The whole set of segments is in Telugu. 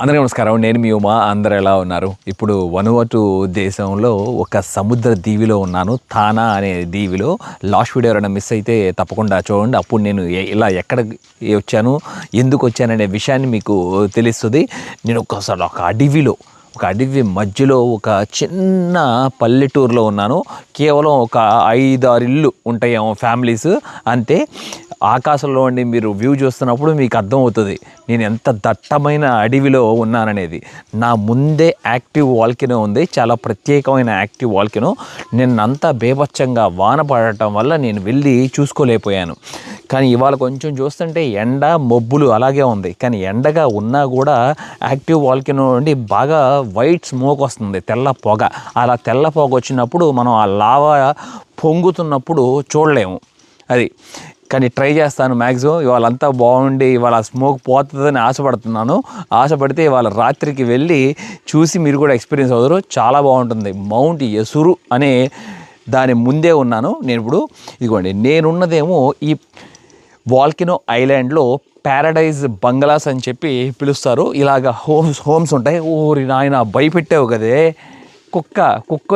అందరికీ నమస్కారం. నేను మీ ఉమా. అందరు ఎలా ఉన్నారు? ఇప్పుడు వనువటు దేశంలో ఒక సముద్ర దీవిలో ఉన్నాను. తానా అనే దీవిలో. లాస్ట్ వీడియో ఎవరైనా మిస్ అయితే తప్పకుండా చూడండి. అప్పుడు నేను ఇలా ఎక్కడ వచ్చాను, ఎందుకు వచ్చాననే విషయాన్ని మీకు తెలుస్తుంది. నేను ఒకసారి ఒక అడవి మధ్యలో ఒక చిన్న పల్లెటూరులో ఉన్నాను. కేవలం ఒక 5-6 ఇళ్ళు ఉంటాయేమో, ఫ్యామిలీస్ అంతే. ఆకాశంలో ఉండి మీరు వ్యూ చూస్తున్నప్పుడు మీకు అర్థమవుతుంది నేను ఎంత దట్టమైన అడవిలో ఉన్నాననేది. నా ముందే యాక్టివ్ వాల్కెనో ఉంది, చాలా ప్రత్యేకమైన యాక్టివ్ వాల్కెనో. నిన్నంతా బేభత్సంగా వాన పడటం వల్ల నేను వెళ్ళి చూసుకోలేకపోయాను. కానీ ఇవాళ కొంచెం చూస్తుంటే ఎండ మబ్బులు అలాగే ఉంది. కానీ ఎండగా ఉన్నా కూడా యాక్టివ్ వాల్కెనో నుండి బాగా వైట్ స్మోక్ వస్తుంది, తెల్ల పొగ. అలా తెల్ల పొగ వచ్చినప్పుడు మనం ఆ లావా పొంగుతున్నప్పుడు చూడలేము అది. కానీ ట్రై చేస్తాను మ్యాక్సిమం. ఇవాళ అంతా బాగుండి ఇవాళ స్మోక్ పోతుందని ఆశపడుతున్నాను. ఆశపడితే ఇవాళ రాత్రికి వెళ్ళి చూసి మీరు కూడా ఎక్స్పీరియన్స్ అవుతారు. చాలా బాగుంటుంది. మౌంట్ ఎసురు అనే దాని ముందే ఉన్నాను నేను ఇప్పుడు. ఇదిగోండి, నేనున్నదేమో ఈ వాల్కెనో ఐలాండ్లో ప్యారడైజ్ బంగ్లాస్ అని చెప్పి పిలుస్తారు. ఇలాగ హోమ్స్ ఉంటాయి. ఓరి నాయన, భయపెట్టావు కదే. కుక్క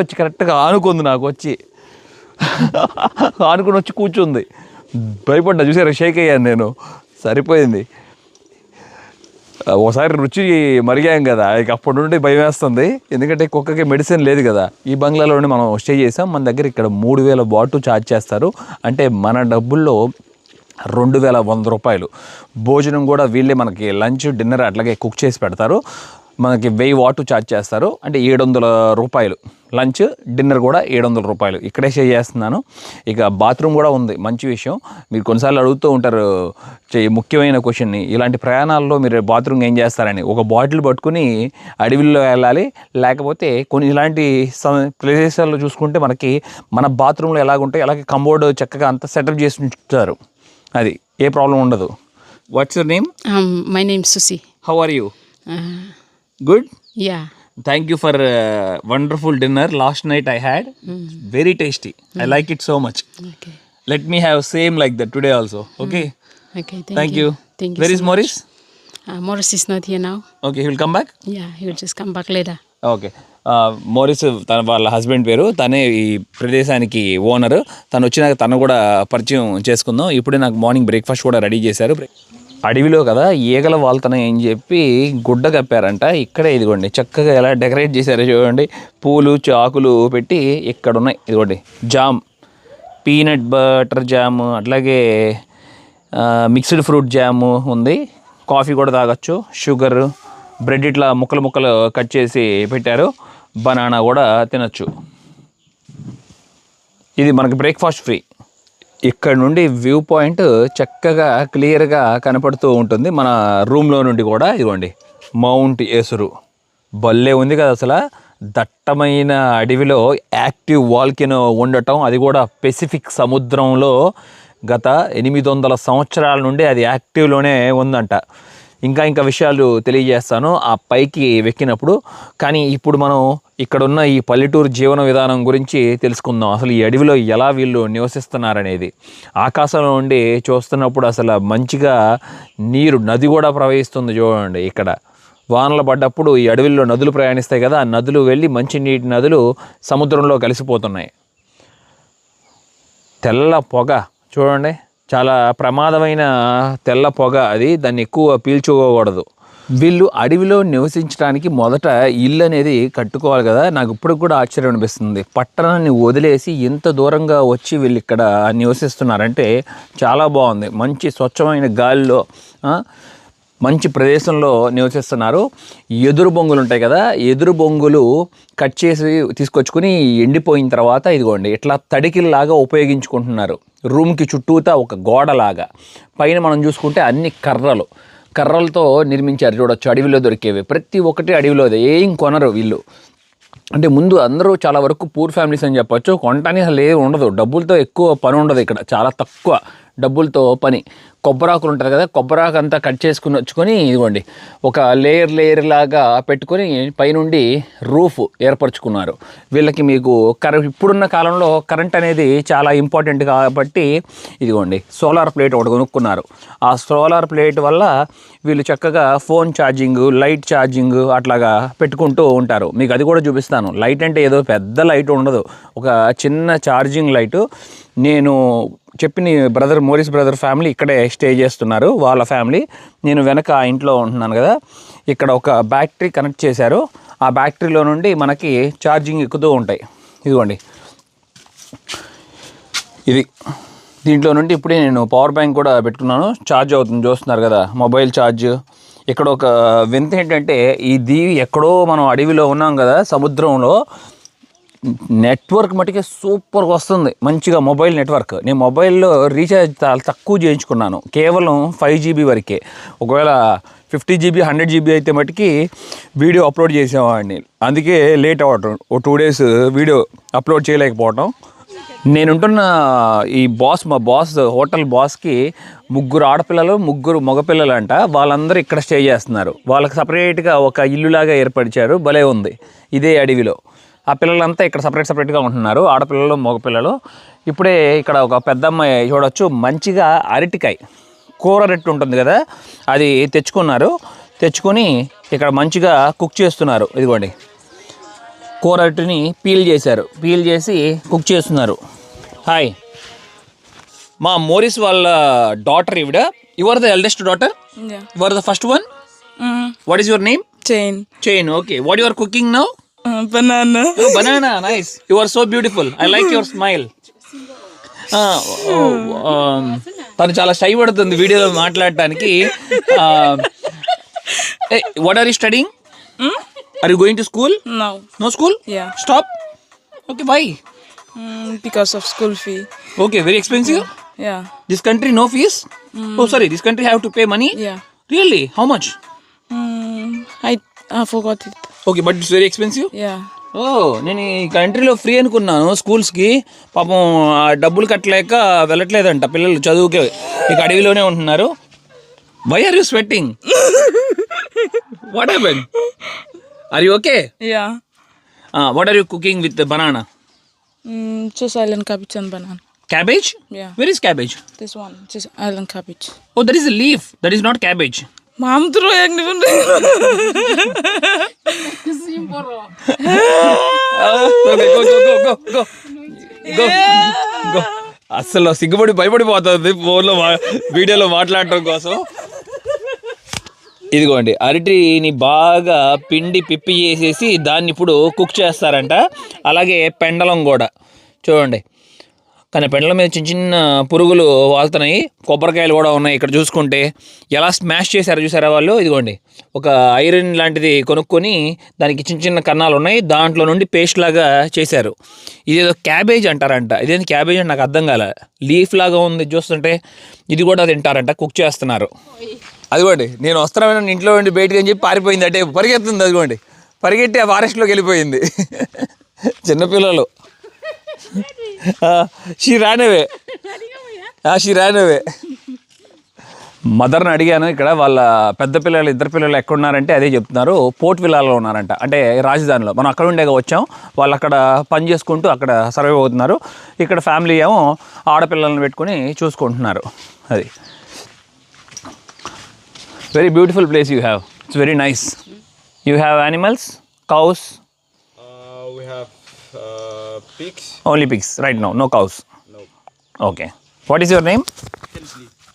వచ్చి కరెక్ట్గా ఆనుకుంది, నాకు వచ్చి ఆనుకుని వచ్చి కూర్చుంది. భయపడ్డా, చూసారా? షేక్ అయ్యాను నేను. సరిపోయింది. ఒకసారి రుచి మరిగాం కదా, ఇక అప్పటి నుండి భయం వేస్తుంది. ఎందుకంటే కుక్కకి మెడిసిన్ లేదు కదా. ఈ బంగ్లాలోనే మనం స్టే చేసాం. మన దగ్గర ఇక్కడ 3000 బాటు ఛార్జ్ చేస్తారు. అంటే మన డబ్బుల్లో 2100 రూపాయలు. భోజనం కూడా వీళ్ళే మనకి లంచ్ డిన్నర్ అట్లాగే కుక్ చేసి పెడతారు. మనకి 1000 వాటు ఛార్జ్ చేస్తారు. అంటే 700 రూపాయలు. లంచ్ డిన్నర్ కూడా 700 రూపాయలు. ఇక్కడే స్టే చేస్తున్నాను. ఇక బాత్రూమ్ కూడా ఉంది. మంచి విషయం. మీరు కొన్నిసార్లు అడుగుతూ ఉంటారు ముఖ్యమైన క్వశ్చన్ని, ఇలాంటి ప్రయాణాల్లో మీరు బాత్రూమ్ ఏం చేస్తారని. ఒక బాటిల్ పట్టుకుని అడవిలో వెళ్ళాలి. లేకపోతే కొన్ని ఇలాంటి ప్రదేశాల్లో చూసుకుంటే మనకి మన బాత్రూంలో ఎలాగుంటాయి అలాగే కంబోర్డ్ చక్కగా అంతా సెటప్ చేసి ఉంచుతారు. అది ఏ ప్రాబ్లం ఉండదు. What's your name? My name is Susi. How are you? Good? Yeah. Thank you for wonderful dinner. Last night I had. Very tasty. I like it so much. Okay. Let me have same like that today also. Okay? Okay. Thank you. Thank you. Where so is much. Maurice? Morris is not here now. Okay, he will come back? Yeah, he will just come back later. Okay. Morris వాళ్ళ హస్బెండ్ పేరు. తనే ఈ ప్రదేశానికి ఓనరు. తను వచ్చినాక తను కూడా పరిచయం చేసుకుందాం. ఇప్పుడే నాకు మార్నింగ్ బ్రేక్ఫాస్ట్ కూడా రెడీ చేశారు. అడవిలో కదా, ఈగల వాళ్తనం అని చెప్పి గుడ్డ కప్పారంట. ఇక్కడే ఇదిగోండి చక్కగా ఎలా డెకరేట్ చేశారో చూడండి. పూలు చాకులు పెట్టి ఇక్కడ ఉన్నాయి. ఇదిగోండి జామ్, పీనట్ బటర్ జామ్, అట్లాగే మిక్స్డ్ ఫ్రూట్ జాము ఉంది. కాఫీ కూడా తాగొచ్చు. షుగర్, బ్రెడ్ ఇట్లా ముక్కలు కట్ చేసి పెట్టారు. బనానా కూడా తినచ్చు. ఇది మనకి బ్రేక్ఫాస్ట్ ఫ్రీ. ఇక్కడ నుండి వ్యూ పాయింట్ చక్కగా క్లియర్గా కనపడుతూ ఉంటుంది మన రూమ్లో నుండి కూడా. ఇదిగోండి మౌంట్ ఎసురు భలే ఉంది కదా అసలు. దట్టమైన అడవిలో యాక్టివ్ వాల్కెనో ఉండటం, అది కూడా పెసిఫిక్ సముద్రంలో గత 800 సంవత్సరాల నుండి అది యాక్టివ్లోనే ఉందంట. ఇంకా విషయాలు తెలియజేస్తాను ఆ పైకి వెక్కినప్పుడు. కానీ ఇప్పుడు మనం ఇక్కడున్న ఈ పల్లెటూరు జీవన విధానం గురించి తెలుసుకుందాం. అసలు ఈ అడవిలో ఎలా వీళ్ళు నివసిస్తున్నారనేది. ఆకాశంలో నుండి చూస్తున్నప్పుడు అసలు మంచిగా నీరు, నది కూడా ప్రవహిస్తుంది చూడండి. ఇక్కడ వానలు పడ్డప్పుడు ఈ అడవిలో నదులు ప్రయాణిస్తాయి కదా, ఆ నదులు వెళ్ళి మంచినీటి నదులు సముద్రంలో కలిసిపోతున్నాయి. తెల్ల పొగ చూడండి, చాలా ప్రమాదమైన తెల్ల పొగ అది. దాన్ని ఎక్కువ పీల్చుకోకూడదు. వీళ్ళు అడవిలో నివసించడానికి మొదట ఇల్లు అనేది కట్టుకోవాలి కదా. నాకు ఇప్పుడు కూడా ఆశ్చర్యం అనిపిస్తుంది. పట్టణాన్ని వదిలేసి ఇంత దూరంగా వచ్చి వీళ్ళు ఇక్కడ నివసిస్తున్నారంటే చాలా బాగుంది. మంచి స్వచ్ఛమైన గాలిలో మంచి ప్రదేశంలో నివసిస్తున్నారు. ఎదురు బొంగులు ఉంటాయి కదా, ఎదురు బొంగులు కట్ చేసి తీసుకొచ్చుకుని ఎండిపోయిన తర్వాత ఇదిగోండి ఇట్లా తడికిల్లాగా ఉపయోగించుకుంటున్నారు. రూమ్కి చుట్టూతా ఒక గోడలాగా. పైన మనం చూసుకుంటే అన్ని కర్రలతో నిర్మించారు. చూడొచ్చు అడవిలో దొరికేవి ప్రతి ఒక్కటి అడవిలోదే. ఏం కొనరు వీళ్ళు. అంటే ముందు అందరూ చాలా వరకు పూర్ ఫ్యామిలీస్ అని చెప్పొచ్చు. కొనటానికి అసలు ఏమి ఉండదు. డబ్బులతో ఎక్కువ పని ఉండదు ఇక్కడ, చాలా తక్కువ. డబ్బులతో పని. కొబ్బరాకులు ఉంటుంది కదా, కొబ్బరాకు అంతా కట్ చేసుకుని వచ్చుకొని ఇదిగోండి ఒక లేయర్ లాగా పెట్టుకొని పైనుండి రూఫ్ ఏర్పరచుకున్నారు. వీళ్ళకి మీకు ఇప్పుడున్న కాలంలో కరెంట్ అనేది చాలా ఇంపార్టెంట్ కాబట్టి ఇదిగోండి సోలార్ ప్లేట్ ఒకటి కొనుక్కున్నారు. ఆ సోలార్ ప్లేట్ వల్ల వీళ్ళు చక్కగా ఫోన్ ఛార్జింగ్, లైట్ ఛార్జింగ్ అట్లాగా పెట్టుకుంటూ ఉంటారు. మీకు అది కూడా చూపిస్తాను. లైట్ అంటే ఏదో పెద్ద లైట్ ఉండదు, ఒక చిన్న ఛార్జింగ్ లైటు. నేను చెప్పిన బ్రదర్ మోరిస్ బ్రదర్ ఫ్యామిలీ ఇక్కడే స్టే చేస్తున్నారు, వాళ్ళ ఫ్యామిలీ. నేను వెనక ఆ ఇంట్లో ఉంటున్నాను కదా, ఇక్కడ ఒక బ్యాటరీ కనెక్ట్ చేశారు. ఆ బ్యాటరీలో నుండి మనకి ఛార్జింగ్ ఎక్కుతూ ఉంటాయి. ఇదిగోండి ఇది దీంట్లో నుండి ఇప్పుడే నేను పవర్ బ్యాంక్ కూడా పెట్టుకున్నాను, ఛార్జ్ అవుతుంది. చూస్తున్నారు కదా మొబైల్ ఛార్జ్. ఇక్కడ ఒక వింత ఏంటంటే ఈ దీవి ఎక్కడో మనం అడవిలో ఉన్నాం కదా సముద్రంలో, నెట్వర్క్ మటుకే సూపర్గా వస్తుంది మంచిగా మొబైల్ నెట్వర్క్. నేను మొబైల్లో రీఛార్జ్ చాలా తక్కువ చేయించుకున్నాను, కేవలం 5 GB వరకే. ఒకవేళ 50 GB 100 GB అయితే మటుకి వీడియో అప్లోడ్ చేసేవాడిని. అందుకే లేట్ అవ్వటం, ఓ 2 days వీడియో అప్లోడ్ చేయలేకపోవటం. నేనుంటున్న ఈ మా బాస్ హోటల్ బాస్కి 3 ఆడపిల్లలు 3 మగపిల్లలు అంట. వాళ్ళందరూ ఇక్కడ స్టే చేస్తున్నారు. వాళ్ళకి సపరేట్గా ఒక ఇల్లులాగా ఏర్పరిచారు, భలే ఉంది ఇదే అడవిలో. ఆ పిల్లలంతా ఇక్కడ సపరేట్గా ఉంటున్నారు, ఆడపిల్లలు మగపిల్లలు. ఇప్పుడే ఇక్కడ ఒక పెద్ద అమ్మాయి చూడవచ్చు, మంచిగా అరటికాయ కూర రెట్టు ఉంటుంది కదా అది తెచ్చుకొని ఇక్కడ మంచిగా కుక్ చేస్తున్నారు. ఇదిగోండి కూర రెట్టుని పీల్ చేసి కుక్ చేస్తున్నారు. హాయ్, మా మోరిస్ వాళ్ళ డాటర్ ఈవిడ. You are the eldest daughter? You are the first one? What is your name? Chain. Okay, what you are cooking now? Banana. Oh, banana, nice. You are so beautiful. I like your smile. తను చాలా షై పడుతుంది వీడియోలో మాట్లాడటానికి. What are you studying? Are you going to school? No. No school? Yeah. Stop. Okay, why? Because of school fee. Okay, very expensive? Yeah. This country no fees? Oh, sorry, this country have to pay money? Yeah. Really? How much? I forgot it. Okay, but it's very expensive? Yeah. నేను ఈ కంట్రీలో ఫ్రీ అనుకున్నాను స్కూల్స్కి. పాపం డబ్బులు కట్టలేక వెళ్ళట్లేదంట పిల్లలు చదువుకే, ఇక అడవిలోనే ఉంటున్నారు. Why are you sweating? What happen? Are you okay? Yeah. What are you cooking with banana? Just island cabbage and banana. Cabbage? Yeah. Where is cabbage? This one, just island cabbage. Oh, that is a leaf. That is not cabbage. Mom throw egg even. Go. అసలు సిగ్గుపడి భయపడిపోతుంది ఫోన్లో వీడియోలో మాట్లాడటం కోసం. ఇదిగోండి అరటిని బాగా పిండి పిప్పి చేసేసి దాన్ని ఇప్పుడు కుక్ చేస్తారంట. అలాగే పెండలం కూడా చూడండి, కానీ పెండలం మీద చిన్న చిన్న పురుగులు వాళ్తున్నాయి. కొబ్బరికాయలు కూడా ఉన్నాయి ఇక్కడ చూసుకుంటే. ఎలా స్మాష్ చేశారు చూసారా వాళ్ళు. ఇదిగోండి ఒక ఐరన్ లాంటిది కొనుక్కొని దానికి చిన్న చిన్న కన్నాలు ఉన్నాయి, దాంట్లో నుండి పేస్ట్ లాగా చేశారు. ఇదేదో క్యాబేజ్ అంటారంట. ఇదేంటి క్యాబేజ్ అంటే నాకు అర్థం కాలే, లీఫ్ లాగా ఉంది చూస్తుంటే. ఇది కూడా తింటారంట, కుక్ చేస్తున్నారు. అదిగోండి నేను వస్తున్నాను ఇంట్లో ఉండి బయటకు అని చెప్పి పారిపోయింది, అంటే పరిగెత్తుంది. అదిగోండి పరిగెట్టి ఆ ఫారెస్ట్లోకి వెళ్ళిపోయింది. చిన్నపిల్లలు. She ran away. మదర్ని అడిగాను ఇక్కడ, వాళ్ళ పెద్ద పిల్లలు 2 పిల్లలు ఎక్కడున్నారంటే అదే చెప్తున్నారు, పోర్ట్ విల్లాలో ఉన్నారంట, అంటే రాజధానిలో. మనం అక్కడ ఉండేగా వచ్చాం, వాళ్ళు అక్కడ పని చేసుకుంటూ అక్కడ సర్వైవ్ అవుతున్నారు. ఇక్కడ ఫ్యామిలీ ఏమో ఆడపిల్లలను పెట్టుకుని చూసుకుంటున్నారు. అది very beautiful place you have. It's very nice. You have animals, cows? We have pigs. Only pigs right now, no cows? No. Okay. What is your name?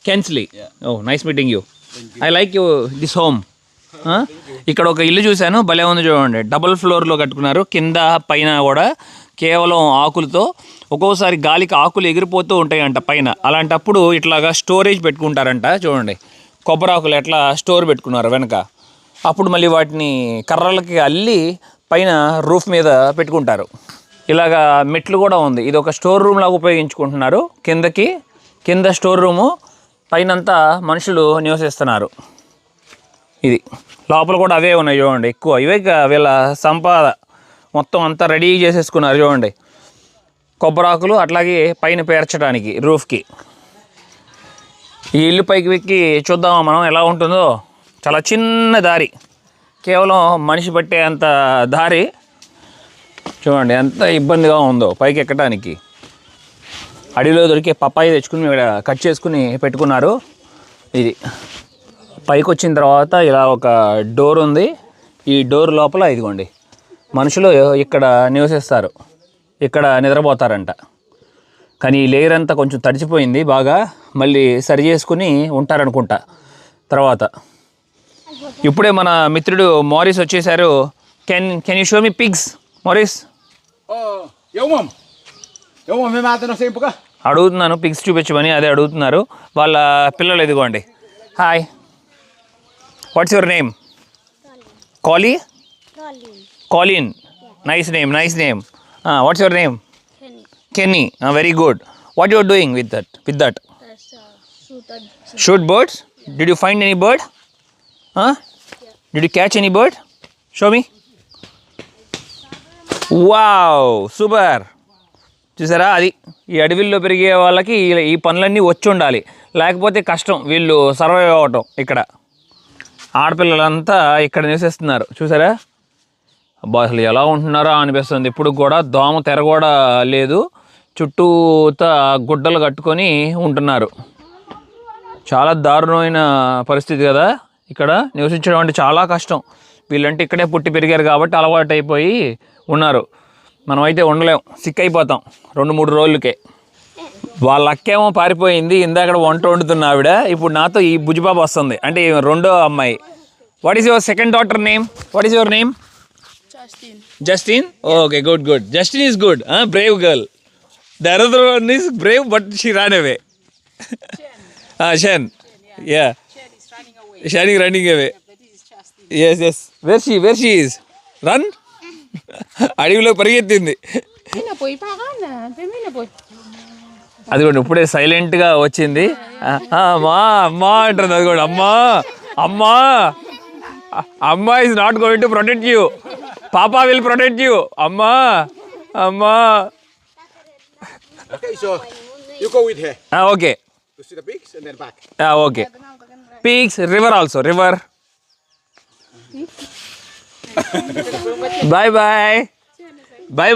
Kensley. Yeah. Oh, nice meeting you. I like this home. ఇక్కడ ఒక ఇల్లు చూశాను, భలే ఉంది చూడండి. డబుల్ ఫ్లోర్లో కట్టుకున్నారు, కింద పైన కూడా కేవలం ఆకులతో. ఒక్కోసారి గాలికి ఆకులు ఎగిరిపోతూ ఉంటాయంట పైన, అలాంటప్పుడు ఇట్లాగా స్టోరేజ్ పెట్టుకుంటారంట. చూడండి కొబ్బరాకులు ఎట్లా స్టోర్ పెట్టుకున్నారు వెనక. అప్పుడు మళ్ళీ వాటిని కర్రలకి అల్లి పైన రూఫ్ మీద పెట్టుకుంటారు. ఇలాగా మెట్లు కూడా ఉంది. ఇది ఒక స్టోర్ రూమ్ లాగా ఉపయోగించుకుంటున్నారు. కింద స్టోర్ రూము, పైనంతా మనుషులు నివసిస్తున్నారు. ఇది లోపల కూడా అవే ఉన్నాయి చూడండి, ఎక్కువ ఇవే వీళ్ళ సంపాద. మొత్తం అంతా రెడీ చేసేసుకున్నారు చూడండి. కొబ్బరాకులు అట్లాగే పైన పేర్చడానికి రూఫ్కి. ఈ ఇల్లు పైకి ఎక్కి చూద్దామా మనం ఎలా ఉంటుందో. చాలా చిన్న దారి, కేవలం మనిషి పట్టే అంత దారి. చూడండి ఎంత ఇబ్బందిగా ఉందో పైకి ఎక్కడానికి. అడవిలో దొరికే పప్పాయి తెచ్చుకుని ఇక్కడ కట్ చేసుకుని పెట్టుకున్నారు. ఇది పైకి వచ్చిన తర్వాత ఇలా ఒక డోర్ ఉంది. ఈ డోర్ లోపల ఇదిగోండి మనుషులు ఇక్కడ నివసిస్తారు, ఇక్కడ నిద్రపోతారంట. కానీ ఈ లేయర్ అంతా కొంచెం తడిచిపోయింది బాగా, మళ్ళీ సరి చేసుకుని ఉంటారనుకుంటా తర్వాత. ఇప్పుడే మన మిత్రుడు మారిస్ వచ్చేసారు. Can you show me pigs Maurice? అడుగుతున్నాను పిగ్స్ చూపించమని, అదే అడుగుతున్నారు వాళ్ళ పిల్లలు. ఇదిగోండి. Hi, what's your name? Callie? Colin. Nice name, nice name. What's your name? Kenny. Very good. What you are doing with that? Shoot birds. Did you find any bird? Huh? Yeah. Did you catch any bird? Show me. Wow, super. చూసారా, అది ఈ అడవిల్లో పెరిగే వాళ్ళకి ఈ పనులన్నీ వచ్చి ఉండాలి, లేకపోతే కష్టం వీళ్ళు సర్వైవ్ అవ్వటం. ఇక్కడ ఆడపిల్లలంతా ఇక్కడ నివసిస్తున్నారు. చూసారా, అబ్బా అసలు ఎలా ఉంటున్నారో అనిపిస్తుంది. ఇప్పుడు కూడా దోమ తెర కూడా లేదు, చుట్టూతా గుడ్డలు కట్టుకొని ఉంటున్నారు. చాలా దారుణమైన పరిస్థితి కదా, ఇక్కడ నివసించడం అంటే చాలా కష్టం. వీళ్ళంటే ఇక్కడే పుట్టి పెరిగారు కాబట్టి అలవాటు అయిపోయి ఉన్నారు. మనమైతే ఉండలేం, సిక్ అయిపోతాం 2-3 రోజులకే. వాళ్ళ అక్కేమో పారిపోయింది, ఇందాక వంట వండుతున్న ఆవిడ ఇప్పుడు నాతో ఈ బుజ్జిపాప వస్తుంది, అంటే రెండో అమ్మాయి. What is your second daughter name? What is your name? Justin? Okay, good. Justin is good. Brave girl. The other one is brave, but she ran away. Shen. Yeah. Shen is running away. Yes. Where she is? Run? అడవిలో పరిగెత్తింది. అది కూడా ఇప్పుడే సైలెంట్గా వచ్చింది. అమ్మా అంటుంది. అది కూడా అమ్మా is not going to protect you. Papa will protect you. Amma. Okay, so you go with her. Okay. To see the pigs and then back. Okay. Pigs, river also, river. Bye. Bye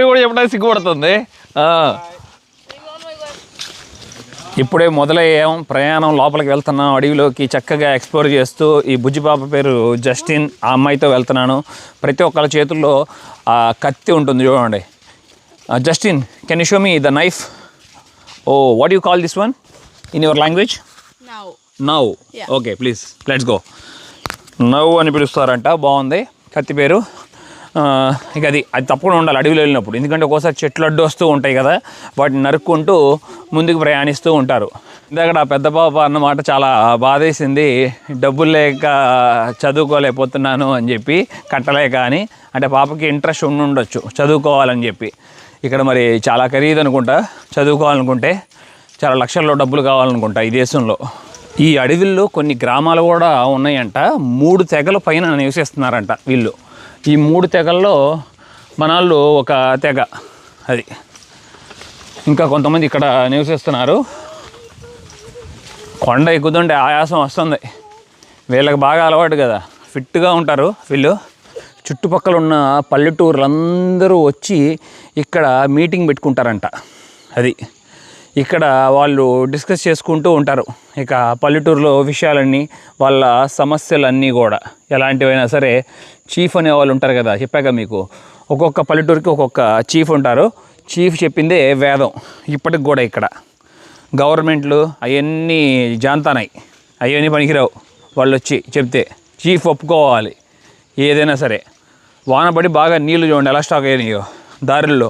కూడా చెప్పడానికి సిగ్గుపడుతుంది. ఇప్పుడే మొదలయ్యాం ప్రయాణం, లోపలికి వెళ్తున్నాం అడవిలోకి, చక్కగా ఎక్స్ప్లోర్ చేస్తూ. ఈ బుజ్జిపాప పేరు జస్టిన్, ఆ అమ్మాయితో వెళ్తున్నాను. ప్రతి ఒక్కళ్ళ చేతుల్లో కత్తి ఉంటుంది చూడండి. Justin, can you show me the knife? What you call this one in your language? Now. Okay, please let's go. Now అని పిలుస్తారంట, బాగుంది కత్తి పేరు. ఇక అది తప్పకుండా ఉండాలి అడవిలో వెళ్ళినప్పుడు, ఎందుకంటే ఒక్కోసారి చెట్లు అడ్డు వస్తూ ఉంటాయి కదా, వాటిని నరుక్కుంటూ ముందుకు ప్రయాణిస్తూ ఉంటారు. ఇందాక ఆ పెద్ద పాప అన్నమాట చాలా బాధేసింది. డబ్బులు లేక చదువుకోలేకపోతున్నాను అని చెప్పి, కట్టలేక అని. అంటే పాపకి ఇంట్రెస్ట్ ఉండొచ్చు చదువుకోవాలని చెప్పి. ఇక్కడ మరి చాలా ఖరీదు అనుకుంటా, చదువుకోవాలనుకుంటే చాలా లక్షల్లో డబ్బులు కావాలనుకుంటా ఈ దేశంలో. ఈ అడవిల్లో కొన్ని గ్రామాలు కూడా ఉన్నాయంట. 3 తెగల పైన నివసిస్తున్నారంట వీళ్ళు. ఈ 3 తెగల్లో మనవాళ్ళు ఒక తెగ, అది ఇంకా కొంతమంది ఇక్కడ నివసిస్తున్నారు. కొండ ఎక్కుతుంటే ఆయాసం వస్తుంది, వీళ్ళకి బాగా అలవాటు కదా, ఫిట్గా ఉంటారు వీళ్ళు. చుట్టుపక్కల ఉన్న పల్లెటూరులందరూ వచ్చి ఇక్కడ మీటింగ్ పెట్టుకుంటారంట. అది ఇక్కడ వాళ్ళు డిస్కస్ చేసుకుంటూ ఉంటారు. ఇక పల్లెటూరులో విషయాలన్నీ, వాళ్ళ సమస్యలన్నీ కూడా ఎలాంటివైనా సరే. చీఫ్ అనే వాళ్ళు ఉంటారు కదా, చెప్పాక మీకు, ఒక్కొక్క పల్లెటూరుకి ఒక్కొక్క చీఫ్ ఉంటారు. చీఫ్ చెప్పిందే వేదం ఇప్పటికి కూడా. ఇక్కడ గవర్నమెంట్లు అవన్నీ జాంతానాయి, అవన్నీ పనికిరావు. వాళ్ళు వచ్చి చెప్తే చీఫ్ ఒప్పుకోవాలి ఏదైనా సరే. వానపడి బాగా నీళ్లు చూడండి ఎలా స్టాక్ అయినాయో దారుల్లో.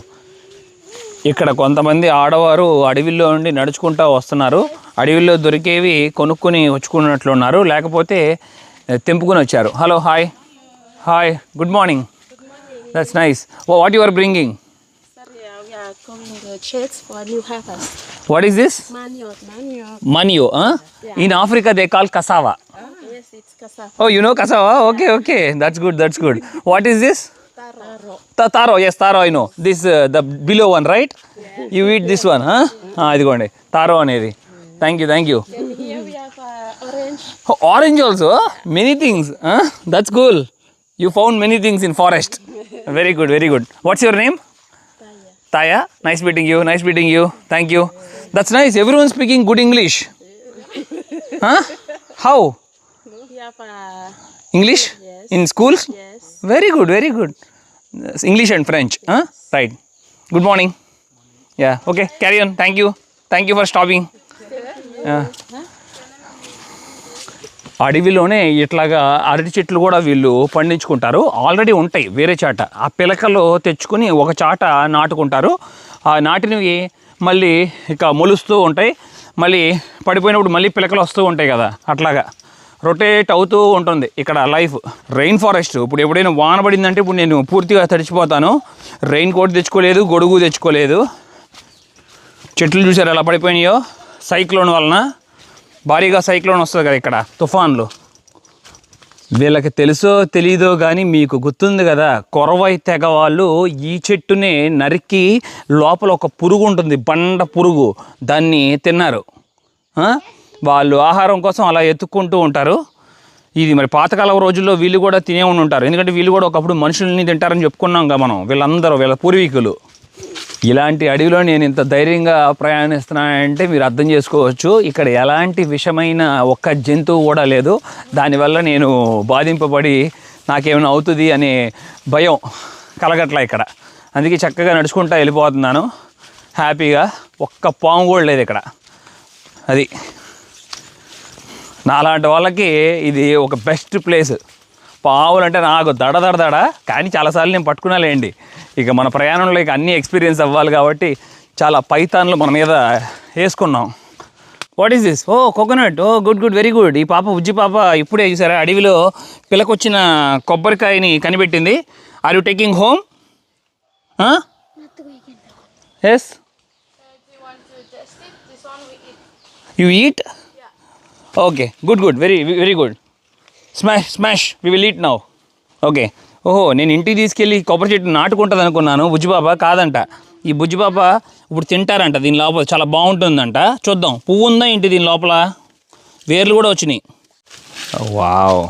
ఇక్కడ కొంతమంది ఆడవారు అడవిలో నుండి నడుచుకుంటూ వస్తున్నారు. అడవిలో దొరికేవి కొనుక్కొని వచ్చుకున్నట్లున్నారు, లేకపోతే తెంపుకొని వచ్చారు. Hello, hi, good morning. That's nice. What you are bringing? We are going the checks for new harvest. What is this? Manio. Yeah. In Africa they call cassava. Yes, it's cassava. Oh, you know cassava? Okay. That's good. What is this? taro. Yes, taro, I know. This, the below one, right? You eat this one, huh? ఇదిగోండి తారో అనేది. Thank you. And here we have orange. Oh, orange also? Many things. Huh? That's cool. You found many things in forest. Very good. What's your name? Taya. Nice meeting you. Thank you. That's nice. Everyone speaking good English. Huh? How? We have English? Yes. In schools? yes. Very good. English and French. Huh? Right. Good morning. Yeah. Okay. Carry on. Thank you for stopping. అడవిలోనే ఇట్లాగా అరటి చెట్లు కూడా వీళ్ళు పండించుకుంటారు. ఆల్రెడీ ఉంటాయి వేరే చాట. ఆ పిలకలు తెచ్చుకొని ఒక చాట నాటుకుంటారు. ఆ నాటినవి మళ్ళీ ఇక మొలుస్తూ ఉంటాయి. మళ్ళీ పడిపోయినప్పుడు మళ్ళీ పిలకలు వస్తూ ఉంటాయి కదా, అట్లాగా రొటేట్ అవుతూ ఉంటుంది ఇక్కడ లైఫ్. Rain forest. ఇప్పుడు ఎప్పుడైనా వాన పడిందంటే ఇప్పుడు నేను పూర్తిగా తడిచిపోతాను. రెయిన్ కోట్ తెచ్చుకోలేదు, గొడుగు తెచ్చుకోలేదు. చెట్లు చూసారు ఎలా పడిపోయినాయో సైక్లోన్ వలన. భారీగా సైక్లోన్ వస్తుంది కదా ఇక్కడ, తుఫాన్లు. వీళ్ళకి తెలుసో తెలీదో కానీ మీకు గుర్తుంది కదా, కొరవై తెగ వాళ్ళు ఈ చెట్టునే నరికి లోపల ఒక పురుగు ఉంటుంది, బండ పురుగు, దాన్ని తిన్నారు. వాళ్ళు ఆహారం కోసం అలా ఎత్తుక్కుంటూ ఉంటారు. ఇది మరి పాతకాలం రోజుల్లో వీళ్ళు కూడా తినే ఉంటారు. ఎందుకంటే వీళ్ళు కూడా ఒకప్పుడు మనుషుల్ని తింటారని చెప్పుకున్నాం కదా మనం. వీళ్ళందరూ వీళ్ళ పూర్వీకులు. ఇలాంటి అడవిలో నేను ఇంత ధైర్యంగా ప్రయాణిస్తున్నానంటే మీరు అర్థం చేసుకోవచ్చు. ఇక్కడ ఎలాంటి విషమైన ఒక్క జంతువు కూడా లేదు. దానివల్ల నేను బాధింపబడి నాకేమైనా అవుతుంది అనే భయం కలగట్లా ఇక్కడ. అందుకే చక్కగా నడుచుకుంటూ వెళ్ళిపోతున్నాను హ్యాపీగా. ఒక్క పాము కూడా లేదు ఇక్కడ. అది నాలాంటి వాళ్ళకి ఇది ఒక బెస్ట్ ప్లేస్. పావులు అంటే నాకు దడ కానీ చాలాసార్లు నేను పట్టుకున్నాలేండి. ఇక మన ప్రయాణంలో ఇక అన్నీ ఎక్స్పీరియన్స్ అవ్వాలి కాబట్టి చాలా పైతాన్లు మన మీద వేసుకున్నాం. What is this? Oh coconut. Oh good very good. ఈ పాప ఉజ్జి పాప ఇప్పుడే చూసారా అడవిలో పిల్లకొచ్చిన కొబ్బరికాయని కనిపెట్టింది. Are you taking home? Yes. You eat? Okay good very good. Smash we will eat now. Okay. ఓహో, నేను ఇంటికి తీసుకెళ్ళి కొబ్బరి చెట్టు నాటుకుంటుంది అనుకున్నాను. బుజ్జిపాప కాదంట. ఈ బుజ్జిపాప ఇప్పుడు తింటారంట. దీని లోపల చాలా బాగుంటుందంట. చూద్దాం. పువ్వు ఉందా ఏంటి దీని లోపల? వేర్లు కూడా వచ్చినాయి. వావ్,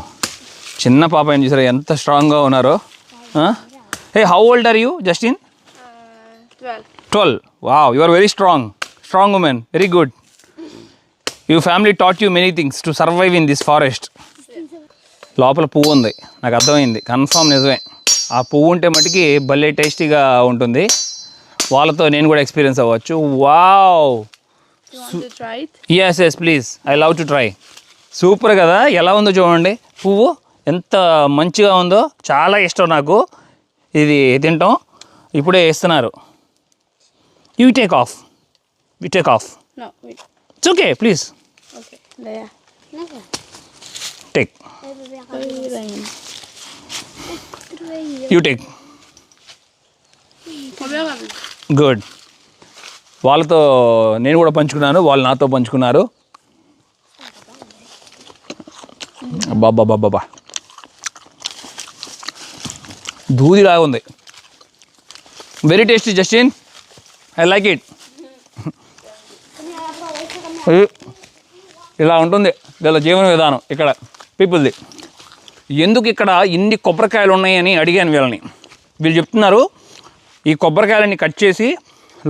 చిన్న పాప ఏం చూసారా ఎంత స్ట్రాంగ్గా ఉన్నారో. Hey, how old are you Justin? 12. Wow, you are very strong women. Very good. Your family taught you many things to survive in this forest. లోపల పువ్వు ఉంది, నాకు అర్థమైంది. కన్ఫామ్ నిజమే. ఆ పువ్వు ఉంటే మటుకి భలే టేస్టీగా ఉంటుంది. వాళ్ళతో నేను కూడా ఎక్స్పీరియన్స్ అవ్వచ్చు. Wow, yes please, I love to try. Super కదా, ఎలా ఉందో చూడండి. పువ్వు ఎంత మంచిగా ఉందో, చాలా ఇష్టం నాకు ఇది తింటాం. ఇప్పుడే వేస్తున్నారు. You take off. No, wait. It's okay, please Okay. There. Take. You take. Good. వాళ్ళతో నేను కూడా పంచుకున్నాను, వాళ్ళు నాతో పంచుకున్నారు. బాబా దూదిలాగా ఉంది. Very tasty Justin, I like it. ఇలా ఉంటుంది వీళ్ళ జీవన విధానం ఇక్కడ పీపుల్ది. ఎందుకు ఇక్కడ ఇన్ని కొబ్బరికాయలు ఉన్నాయని అడిగాను వీళ్ళని. వీళ్ళు చెప్తున్నారు ఈ కొబ్బరికాయలని కట్ చేసి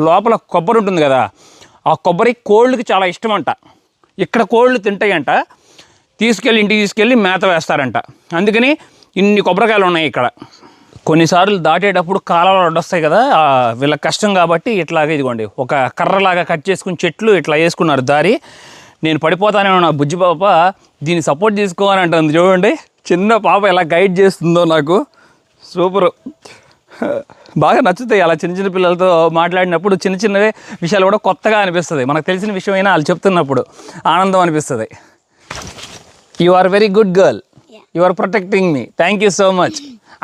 లోపల కొబ్బరి ఉంటుంది కదా, ఆ కొబ్బరి కోళ్ళకి చాలా ఇష్టం అంట. ఇక్కడ కోళ్ళు తింటాయంట, ఇంటికి తీసుకెళ్ళి మేత వేస్తారంట. అందుకని ఇన్ని కొబ్బరికాయలు ఉన్నాయి ఇక్కడ. కొన్నిసార్లు దాటేటప్పుడు కాలాలు అడ్డొస్తాయి కదా, వీళ్ళకి కష్టం కాబట్టి ఇట్లాగే ఇదిగోండి ఒక కర్రలాగా కట్ చేసుకుని చెట్లు ఇట్లా వేసుకున్నారు దారి. నేను పడిపోతానేమో, నా బుజ్జి పాప దీన్ని సపోర్ట్ చేసుకోవాలని అంటుంది. చూడండి చిన్న పాప ఎలా గైడ్ చేస్తుందో నాకు. సూపరు, బాగా నచ్చుతాయి అలా చిన్న పిల్లలతో మాట్లాడినప్పుడు. చిన్నవే విషయాలు కూడా కొత్తగా అనిపిస్తుంది. మనకు తెలిసిన విషయమైనా వాళ్ళు చెప్తున్నప్పుడు ఆనందం అనిపిస్తుంది. You are very good girl. You are protecting me. Thank you so much.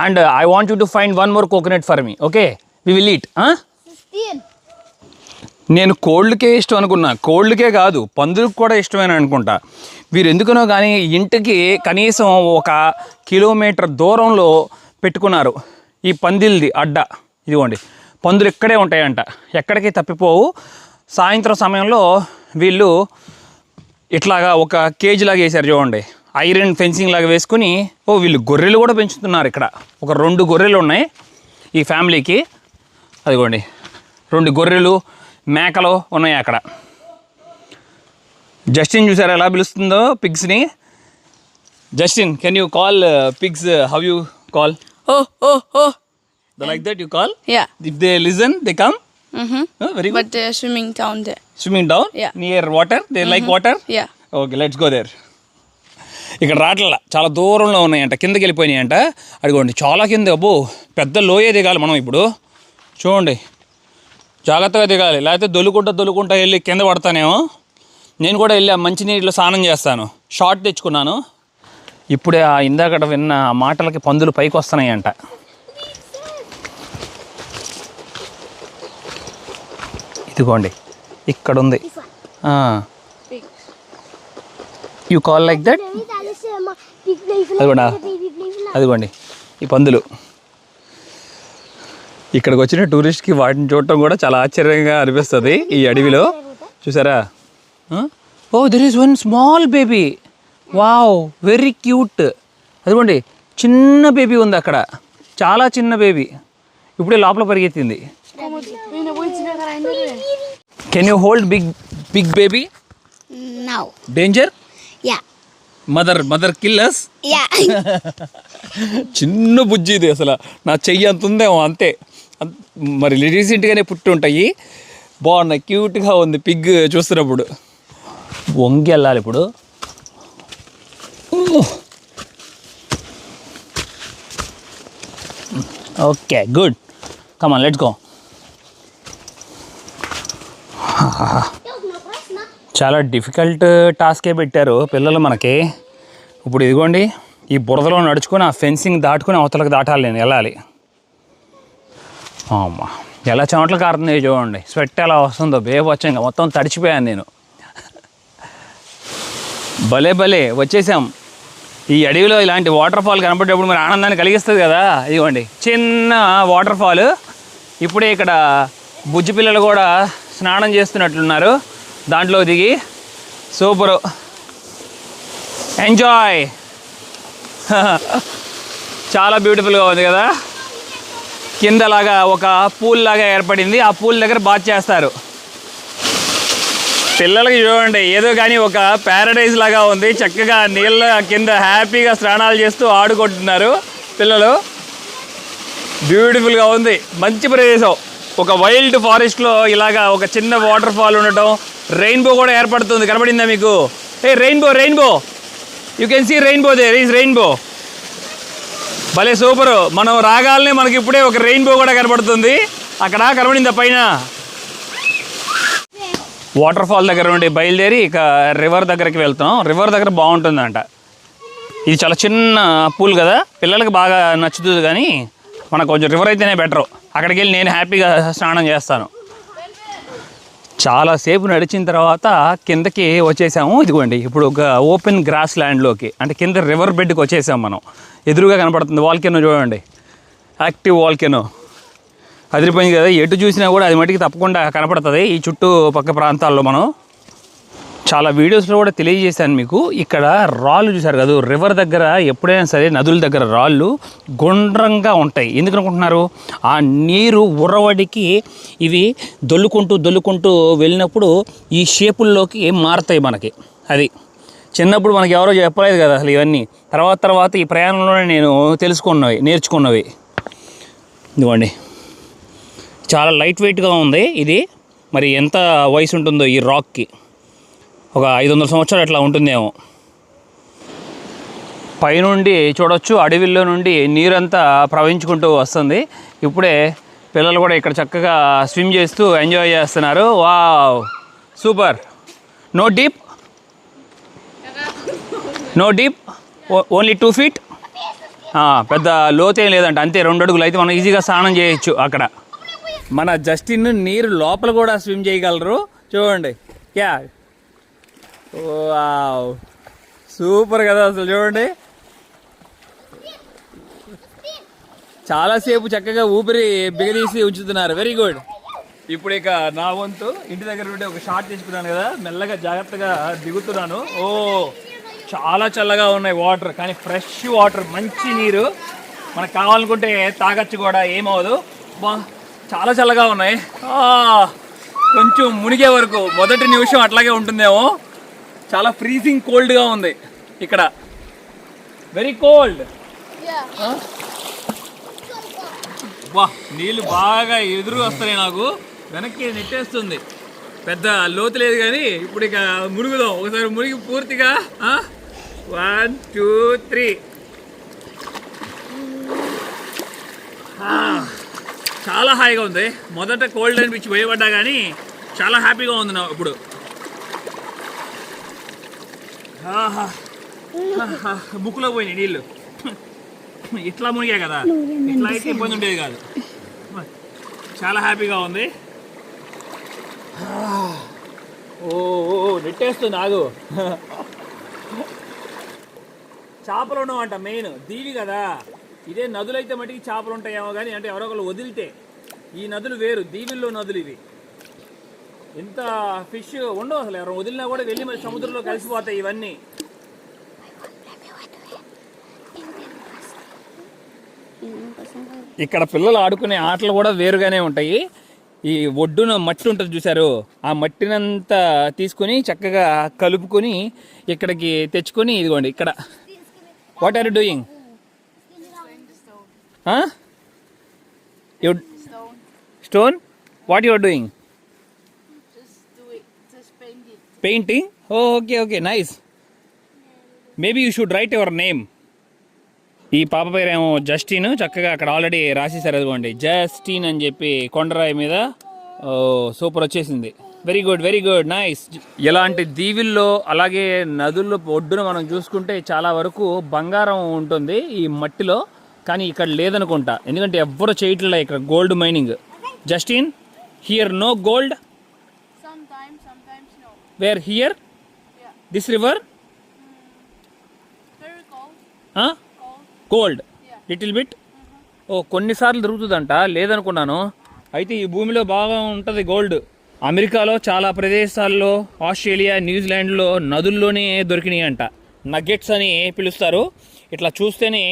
And I want you to find one more coconut for me. Okay, we will eat. నేను కోళ్ళకే ఇష్టం అనుకున్నా. కోళ్ళకే కాదు, పందులకు కూడా ఇష్టమైన అనుకుంటా. వీరు ఎందుకనో కానీ ఇంటికి కనీసం 1 కిలోమీటర్ దూరంలో పెట్టుకున్నారు. ఈ పందిల్ది అడ్డ. ఇదిగోండి, పందులు ఇక్కడే ఉంటాయంట, ఎక్కడికి తప్పిపోవు. సాయంత్రం సమయంలో వీళ్ళు ఇట్లాగా ఒక కేజీ లాగా వేసారు చూడండి, ఐరన్ ఫెన్సింగ్ లాగా వేసుకుని. వీళ్ళు గొర్రెలు కూడా పెంచుతున్నారు ఇక్కడ. ఒక 2 గొర్రెలు ఉన్నాయి ఈ ఫ్యామిలీకి. అదిగోండి 2 గొర్రెలు, మేకలు ఉన్నాయి అక్కడ. జస్టిన్ చూసారా ఎలా పిలుస్తుందో పిగ్స్ని. Justin, can you call pigs? How you call? Oh, oh, oh. Like that you call? Yeah. If they listen, they come? Very good. But they're swimming down there. Swimming down? Yeah. Near water? They like water? Yeah. Okay, let's go there. ఇక్కడ రాట్ల చాలా దూరంలో ఉన్నాయంట, కిందకి వెళ్ళిపోయినాయంట. అడిగోండి చాలా కింద. అబ్బో, పెద్ద లోయే దిగాలి మనం ఇప్పుడు. చూడండి, జాగ్రత్తగా దిగాలి, లేకపోతే దొల్లుకుంటా వెళ్ళి కింద పడతానేమో. నేను కూడా వెళ్ళి మంచినీటిలో స్నానం చేస్తాను. షార్ట్ తెచ్చుకున్నాను. ఇప్పుడే ఆ ఇందాకట విన్న మాటలకి పందులు పైకి వస్తున్నాయంట. ఇదిగోండి ఇక్కడ ఉంది. You call like that. అదిగోండి ఈ పందులు. ఇక్కడికి వచ్చిన టూరిస్ట్కి వాటిని చూడటం కూడా చాలా ఆశ్చర్యంగా అనిపిస్తుంది ఈ అడవిలో. చూసారా? There is one small baby. Wow, very cute. అదిగోండి చిన్న బేబీ ఉంది అక్కడ, చాలా చిన్న బేబీ. ఇప్పుడే లోపల పరిగెత్తింది. Can you hold big baby? No. Danger? Yeah. Mother killers? Yeah. చిన్న బుజ్జి ఇది, అసలు నా చెయ్యి అంత ఉందేమో అంతే. మరి రీసెంట్గానే పుట్టి ఉంటాయి. బాగున్నాయి, క్యూట్గా ఉంది పిగ్ చూస్తున్నప్పుడు. వంగి వెళ్ళాలి ఇప్పుడు. Okay, good. Come on, let's go. చాలా డిఫికల్ట్ టాస్కే పెట్టారు పిల్లలు మనకి. ఇప్పుడు ఇదిగోండి ఈ బురదలో నడుచుకొని ఆ ఫెన్సింగ్ దాటుకొని అవతలకు దాటాలి, నేను వెళ్ళాలి. అమ్మా, ఎలా చెమటలు కారుతుంది చూడండి, స్వెట్ ఎలా వస్తుందో బేబొచ్చంగా. మొత్తం తడిచిపోయాను నేను. భలే వచ్చేసాం. ఈ అడవిలో ఇలాంటి వాటర్ ఫాల్ కనపడేటప్పుడు మరి ఆనందాన్ని కలిగిస్తుంది కదా. ఇదిగోండి చిన్న వాటర్ ఫాల్. ఇప్పుడే ఇక్కడ బుజ్జి పిల్లలు కూడా స్నానం చేస్తున్నట్లున్నారు దాంట్లో దిగి. Super, enjoy. చాలా బ్యూటిఫుల్గా ఉంది కదా. కిందలాగా ఒక పూల్ లాగా ఏర్పడింది, ఆ పూల్ దగ్గర బాత్ చేస్తారు. పిల్లలకి చూడండి ఏదో కానీ ఒక ప్యారడైజ్ లాగా ఉంది. చక్కగా నీళ్ళ కింద హ్యాపీగా స్నానాలు చేస్తూ ఆడుకుంటున్నారు పిల్లలు. బ్యూటిఫుల్గా ఉంది, మంచి ప్రదేశం. ఒక వైల్డ్ ఫారెస్ట్లో ఇలాగా ఒక చిన్న వాటర్ ఫాల్ ఉండటం, రెయిన్బో కూడా ఏర్పడుతుంది. కనబడిందా మీకు? Rainbow you can see rainbow, there is rainbow. భలే సూపరు. మనం రాగాలనే మనకి ఇప్పుడే ఒక రెయిన్బో కూడా కనబడుతుంది. అక్కడ కనబడిందా పైన? వాటర్ ఫాల్ దగ్గర నుండి బయలుదేరి ఇక రివర్ దగ్గరికి వెళ్తున్నాం. రివర్ దగ్గర బాగుంటుందంట. ఇది చాలా చిన్న పూల్ కదా, పిల్లలకి బాగా నచ్చుతుంది. కానీ మనకు కొంచెం రివర్ అయితేనే బెటరు. అక్కడికి వెళ్ళి నేను హ్యాపీగా స్నానం చేస్తాను. చాలాసేపు నడిచిన తర్వాత కిందకి వచ్చేసాము. ఇదిగోండి ఇప్పుడు ఒక ఓపెన్ గ్రాస్ ల్యాండ్లోకి, అంటే కింద రివర్ బెడ్కి వచ్చేసాం మనం. ఎదురుగా కనపడుతుంది వాల్కెనో చూడండి, యాక్టివ్ వాల్కెనో. అదిరిపోయింది కదా, ఎటు చూసినా కూడా అది మటుకి తప్పకుండా కనపడుతుంది ఈ చుట్టుపక్క ప్రాంతాల్లో. మనం చాలా వీడియోస్లో కూడా తెలియజేశాను మీకు. ఇక్కడ రాళ్ళు చూశారు కదా, రివర్ దగ్గర ఎప్పుడైనా సరే నదుల దగ్గర రాళ్ళు గుండ్రంగా ఉంటాయి. ఎందుకు అనుకుంటున్నారు? ఆ నీరు ఉర్రవడికి ఇవి దొల్లుకుంటూ వెళ్ళినప్పుడు ఈ షేపుల్లోకి మారుతాయి మనకి. అది చిన్నప్పుడు మనకి ఎవరో చెప్పలేదు కదా అసలు ఇవన్నీ. తర్వాత ఈ ప్రయాణంలోనే నేను నేర్చుకున్నవి. ఇదిగోండి చాలా లైట్ వెయిట్గా ఉంది ఇది. మరి ఎంత వయసు ఉంటుందో ఈ రాక్కి? ఒక 500 సంవత్సరాలు అట్లా ఉంటుందేమో. పైనుండి చూడొచ్చు, అడవిలో నుండి నీరంతా ప్రవహించుకుంటూ వస్తుంది. ఇప్పుడే పిల్లలు కూడా ఇక్కడ చక్కగా స్విమ్ చేస్తూ ఎంజాయ్ చేస్తున్నారు. Wow, super. No deep, only 2 feet. పెద్ద లోతేం లేదంట, అంతే 2 అడుగులు. అయితే మనం ఈజీగా స్నానం చేయొచ్చు అక్కడ. మన జస్టిన్ నీరు లోపల కూడా స్విమ్ చేయగలరు చూడండి. వావ్, సూపర్ కదా అసలు. చూడండి చాలాసేపు చక్కగా ఊపిరి బిగదీసి ఉంచుతున్నారు. Very good. ఇప్పుడు ఇక నా వంతు ఇంటి దగ్గర ఉంటే ఒక షాట్ తీసుకున్నాను కదా, మెల్లగా జాగ్రత్తగా దిగుతున్నాను. ఓ చాలా చల్లగా ఉన్నాయి వాటర్, కానీ ఫ్రెష్ వాటర్, మంచి నీరు. మనకు కావాలనుకుంటే తాగొచ్చు కూడా, ఏమవదు. బా చాలా చల్లగా ఉన్నాయి. కొంచెం మునిగే వరకు మొదటి నిమిషం అట్లాగే ఉంటుందేమో. చాలా ఫ్రీజింగ్ కోల్డ్గా ఉంది ఇక్కడ, వెరీ కోల్డ్. వా నీళ్ళు బాగా ఎదురు వస్తున్నాయి, నాకు వెనక్కి నెట్టేస్తుంది. పెద్ద లోతు లేదు కానీ ఇప్పుడు ఇక మునుగుదాం. ఒకసారి మునిగి పూర్తిగా 1 2 3. చాలా హాయిగా ఉంది. మొదట కోల్డ్ అనిపించి భయపడ్డా కానీ చాలా హ్యాపీగా ఉంది నా ఇప్పుడు. ముక్కులో పోయినాయి నీళ్ళు. ఇట్లా మునిగా కదా, ఇట్లా అయితే ఇబ్బంది ఉండేది కాదు. చాలా హ్యాపీగా ఉంది. ఓ నెట్టేస్తుంది, ఆగు. చేపలు ఉండవంట మెయిన్, దీవి కదా. ఇదే నదులైతే మటుకి చేపలు ఉంటాయేమో కానీ, అంటే ఎవరో ఒకళ్ళు వదిలితే. ఈ నదులు వేరు, దీవుల్లో నదులు ఇవి. ఇంత ఫిష్ ఉండవు అసలు, ఎవరు వదిలినా కూడా వెళ్ళి మరి సముద్రంలో కలిసిపోతాయి ఇవన్నీ. ఇక్కడ పిల్లలు ఆడుకునే ఆటలు కూడా వేరుగానే ఉంటాయి. ఈ ఒడ్డున మట్టి ఉంటుంది చూసారు, ఆ మట్టినంతా తీసుకొని చక్కగా కలుపుకొని ఇక్కడికి తెచ్చుకొని, ఇదిగోండి ఇక్కడ. What are you doing? Stone? What you are doing? Painting? Okay okay, nice. Maybe you should write your name. ఈ పాప పేరేమో జస్టిన్. చక్కగా అక్కడ ఆల్రెడీ రాసేసారు, అదిగోండి జస్టిన్ అని చెప్పి కొండరాయి మీద. సూపర్ వచ్చేసింది. Very good, very good, nice. ఇలాంటి దీవుల్లో అలాగే నదుల్లో ఒడ్డున మనం చూసుకుంటే చాలా వరకు బంగారం ఉంటుంది ఈ మట్టిలో, కానీ ఇక్కడ లేదనుకుంటా, ఎందుకంటే ఎవ్వరు చేయట్లే ఇక్కడ gold mining. Justin, here no gold? Sometimes no. Where here? This river? Very cold. Gold little bit. ఓ కొన్నిసార్లు దొరుకుతుందంట, లేదనుకున్నాను. అయితే ఈ భూమిలో బాగా ఉంటుంది గోల్డ్. అమెరికాలో చాలా ప్రదేశాల్లో, ఆస్ట్రేలియా, న్యూజిలాండ్లో నదుల్లోనే దొరికినాయి అంట. నగ్గెట్స్ అని పిలుస్తారు. ఇట్లా చూస్తేనే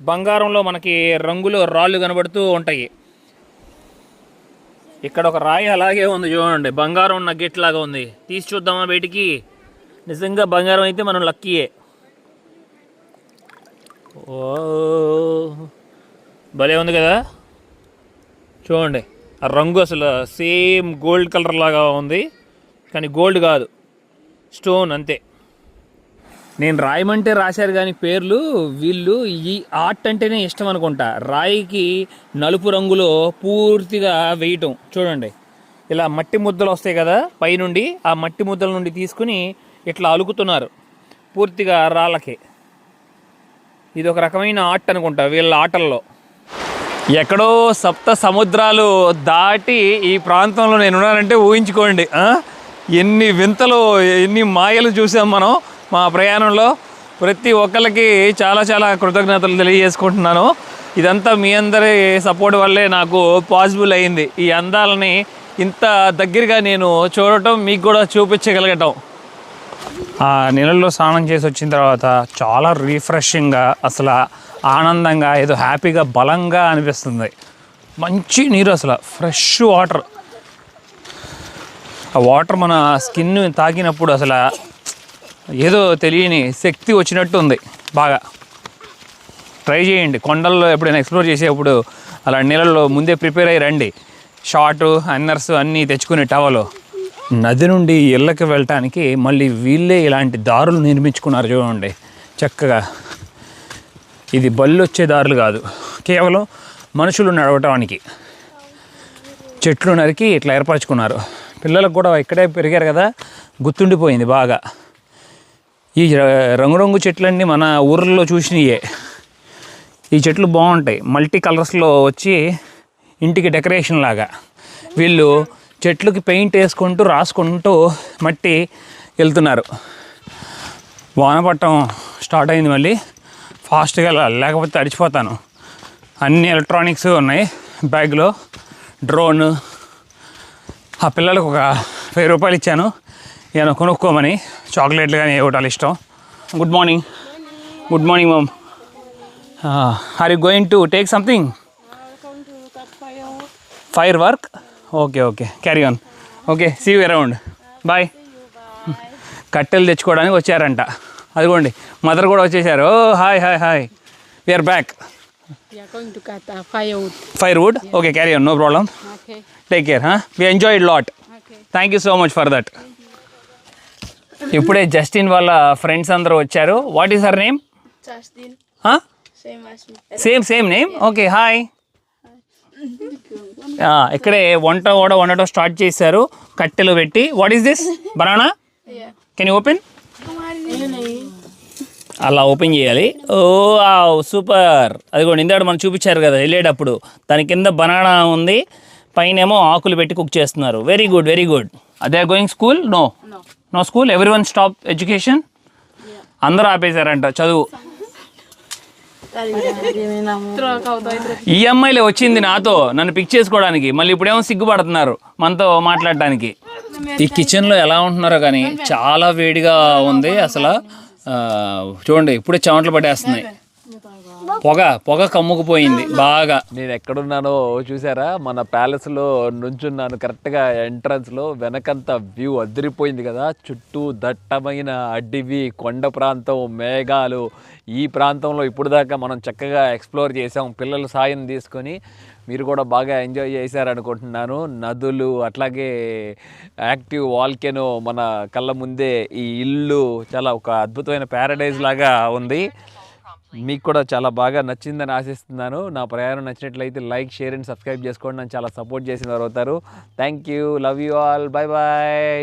బంగారంలో మనకి రంగులో రాళ్ళు కనబడుతూ ఉంటాయి. ఇక్కడ ఒక రాయి అలాగే ఉంది చూడండి, బంగారం నగ్గెట్ లాగా ఉంది. తీసి చూద్దామా బయటికి? నిజంగా బంగారం అయితే మనం లక్కీయే. ఓ భలే ఉంది కదా, చూడండి. ఆ రంగు అసలు సేమ్ గోల్డ్ కలర్ లాగా ఉంది, కానీ గోల్డ్ కాదు, స్టోన్ అంతే. నేను రాయమంటే రాశారు కానీ పేర్లు, వీళ్ళు ఈ ఆర్ట్ అంటేనే ఇష్టం అనుకుంటా. రాయికి నలుపు రంగులో పూర్తిగా వేయటం చూడండి. ఇలా మట్టి ముద్దలు వస్తాయి కదా పైనుండి, ఆ మట్టి ముద్దల నుండి తీసుకుని ఇట్లా అలుకుతున్నారు పూర్తిగా రాళ్ళకి. ఇది ఒక రకమైన ఆర్ట్ అనుకుంటా వీళ్ళ ఆటల్లో. ఎక్కడో సప్త సముద్రాలు దాటి ఈ ప్రాంతంలో నేను ఉన్నానంటే ఊహించుకోండి. ఎన్ని వింతలు, ఎన్ని మాయలు చూసాం మనం మా ప్రయాణంలో. ప్రతి ఒక్కరికి చాలా చాలా కృతజ్ఞతలు తెలియజేసుకుంటున్నాను. ఇదంతా మీ అందరి సపోర్ట్ వల్లే నాకు పాసిబుల్ అయింది. ఈ అందాలని ఇంత దగ్గరగా నేను చూడటం, మీకు కూడా చూపించగలగటం. ఆ నీళ్ళల్లో స్నానం చేసి వచ్చిన తర్వాత చాలా రిఫ్రెషింగ్గా, అసలు ఆనందంగా, ఏదో హ్యాపీగా, బలంగా అనిపిస్తుంది. మంచి నీరు, అసలు ఫ్రెష్ వాటర్. ఆ వాటర్ మన స్కిన్ తాకినప్పుడు అసలు ఏదో తెలియని శక్తి వచ్చినట్టు ఉంది. బాగా ట్రై చేయండి. కొండల్లో ఎప్పుడైనా ఎక్స్ప్లోర్ చేసేటప్పుడు అలా నీళ్ళల్లో ముందే ప్రిపేర్ అయ్యి రండి. షార్టు, అన్నర్స్ అన్నీ తెచ్చుకునే టవలు. నది నుండి ఇళ్ళకి వెళ్ళటానికి మళ్ళీ వీళ్ళే ఇలాంటి దారులు నిర్మించుకున్నారు చూడండి చక్కగా. ఇది బళ్ళు వచ్చే దారులు కాదు, కేవలం మనుషులు నడవటానికి చెట్లు నరికి ఇట్లా ఏర్పరచుకున్నారు. పిల్లలకు కూడా ఇక్కడే పెరిగారు కదా, గుర్తుండిపోయింది బాగా. ఈ రంగురంగు చెట్లన్నీ మన ఊర్లలో చూసినయే. ఈ చెట్లు బాగుంటాయి, మల్టీ కలర్స్లో వచ్చి ఇంటికి డెకరేషన్ లాగా. వీళ్ళు చెట్లకి పెయింట్ వేసుకుంటూ రాసుకుంటూ మట్టి వెళ్తున్నారు. వాన పట్టం స్టార్ట్ అయింది, మళ్ళీ ఫాస్ట్గా లేకపోతే తడిచిపోతాను. అన్ని ఎలక్ట్రానిక్స్ ఉన్నాయి బ్యాగ్లో. డ్రోన్. ఆ పిల్లలకు ఒక 1000 రూపాయలు ఇచ్చాను ఏమైనా కొనుక్కోమని, చాక్లెట్లు కానీ ఏ ఒకటి ఇష్టం. Good morning. Good morning mom. Are you going to take something? Fire work. Okay okay, carry on. Okay, see you around. Bye. కట్టెలు తెచ్చుకోవడానికి వచ్చారంట. అదిగోండి మదర్ కూడా వచ్చేసారు. ఓ hi hi hi, we are back. We are going to cut firewood. Firewood? Okay, carry on, no problem. Okay. Take care, huh? We enjoyed a lot. Okay. Thank you so much for that. ఇప్పుడే జస్టిన్ వాళ్ళ ఫ్రెండ్స్ అందరూ వచ్చారు. What is her name? Justin. Same as me. Same name. Okay, hi. ఇక్కడే వంట కూడా వండటం స్టార్ట్ చేశారు కట్టెలు పెట్టి. What is this? Banana? Can you open? అలా ఓపెన్ చేయాలి. ఓ సూపర్. అదిగోండి ఇందాక మనం చూపించారు కదా వెళ్ళేటప్పుడు, దాని కింద బనానా ఉంది, పైన ఏమో ఆకులు పెట్టి కుక్ చేస్తున్నారు. Very good, very good. అదే going school? No school, everyone stop education. అందరూ ఆపేశారంట చదువు. ఈఎంఐలో వచ్చింది నాతో నన్ను పిక్ చేసుకోవడానికి, మళ్ళీ ఇప్పుడేమో సిగ్గుపడుతున్నారు మనతో మాట్లాడటానికి. ఈ కిచెన్లో ఎలా ఉంటున్నారో కానీ చాలా వేడిగా ఉంది అసలు. చూడండి ఇప్పుడే చెమటలు పట్టేస్తున్నాయి, పొగ కమ్ముకుపోయింది బాగా. నేను ఎక్కడున్నానో చూసారా? మన ప్యాలెస్లో నుంచున్నాను కరెక్ట్గా ఎంట్రన్స్లో. వెనకంత వ్యూ అదిరిపోయింది కదా, చుట్టూ దట్టమైన అడవి, కొండ ప్రాంతం, మేఘాలు. ఈ ప్రాంతంలో ఇప్పుడు దాకా మనం చక్కగా ఎక్స్ప్లోర్ చేసాం పిల్లల సాయం తీసుకొని. మీరు కూడా బాగా ఎంజాయ్ చేశారనుకుంటున్నాను. నదులు, అట్లాగే యాక్టివ్ వాల్కెనో మన కళ్ళ ముందే. ఈ ఇల్లు చాలా ఒక అద్భుతమైన ప్యారడైజ్ లాగా ఉంది. మీకు కూడా చాలా బాగా నచ్చిందని ఆశిస్తున్నాను. నా ప్రయాణం నచ్చినట్లయితే లైక్, షేర్ అండ్ సబ్స్క్రైబ్ చేసుకోండి. నన్ను చాలా సపోర్ట్ చేసిన వారు అవుతారు. Thank you, love you all, bye bye.